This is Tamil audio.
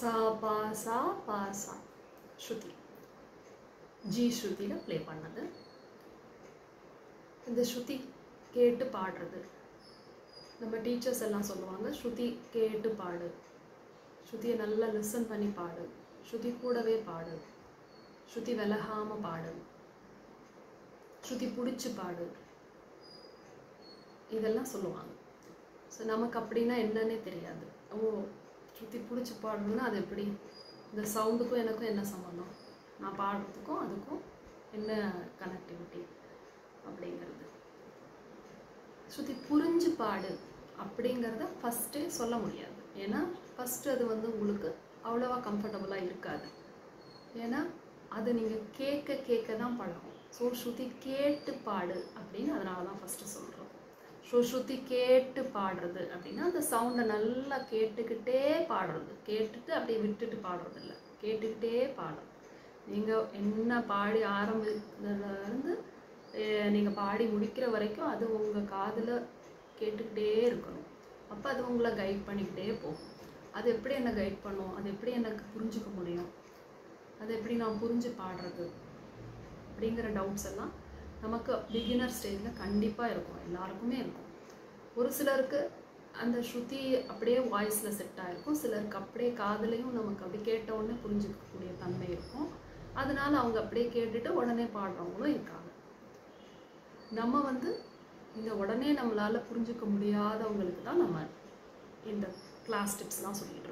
சா பா சா பா சா ஸ்ருதி ஜி ஸ்ருதியில் ப்ளே பண்ணது. இந்த ஸ்ருதி கேட்டு பாடுறது, நம்ம டீச்சர்ஸ் எல்லாம் சொல்லுவாங்க ஸ்ருதி கேட்டு பாடு, ஸ்ருதியை நல்லா லிசன் பண்ணி பாடு, ஸ்ருதி கூடவே பாடு, ஸ்ருதி விலகாமல் பாடு, ஸ்ருதி பிடிச்சி பாடு, இதெல்லாம் சொல்லுவாங்க. ஸோ நமக்கு அப்படின்னா என்னன்னே தெரியாது. ஸ்ருதி பிடிச்சி பாடணுன்னா அது எப்படி, இந்த சவுண்டுக்கும் எனக்கும் என்ன சம்மந்தம், நான் பாடுறதுக்கும் அதுக்கும் என்ன கனெக்டிவிட்டி அப்படிங்கிறது. ஸ்ருதி புரிஞ்சு பாடு அப்படிங்கிறத ஃபஸ்ட்டே சொல்ல முடியாது. ஏன்னா ஃபஸ்ட்டு அது உங்களுக்கு அவ்வளோவா கம்ஃபர்டபுளாக இருக்காது. ஏன்னா அது நீங்கள் கேட்க கேட்க தான் பழகும். ஸோ ஸ்ருதி கேட்டு பாடு அப்படின்னு அதனால தான் ஃபஸ்ட்டு சொல்கிறோம். ஸோ ஸ்ருதி கேட்டு பாடுறது அப்படின்னா அந்த சவுண்டை நல்லா கேட்டுக்கிட்டே பாடுறது, கேட்டுட்டு அப்படியே விட்டுட்டு பாடுறது இல்லை, கேட்டுக்கிட்டே பாடுறது. நீங்கள் என்ன பாடி ஆரம்பிக்கிறதுலேருந்து நீங்கள் பாடி முடிக்கிற வரைக்கும் அது உங்கள் காதில் கேட்டுக்கிட்டே இருக்கணும். அப்போ அது உங்களை கைட் பண்ணிக்கிட்டே போகும். அது எப்படி என்னை கைட் பண்ணும், அது எப்படி எனக்கு புரிஞ்சுக்க முடியும், அது எப்படி நான் புரிஞ்சு பாடுறது அப்படிங்கிற டவுட்ஸ் எல்லாம் நமக்கு பிகினர் ஸ்டேஜில் கண்டிப்பாக இருக்கும், எல்லாருக்குமே இருக்கும். ஒரு சிலருக்கு அந்த ஸ்ருதி அப்படியே வாய்ஸில் செட் ஆகிருக்கும், சிலருக்கு அப்படியே காதுலையும் நமக்கு அப்படி கேட்டவுடனே புரிஞ்சுக்கக்கூடிய தன்மை இருக்கும். அதனால அவங்க அப்படியே கேட்டுட்டு உடனே பாடுறவங்களும் இருக்காங்க. நம்ம இந்த உடனே நம்மளால் புரிஞ்சுக்க முடியாதவங்களுக்கு தான் நம்ம இந்த கிளாஸ் டிப்ஸ்லாம் சொல்லிட்டு இருக்கோம்.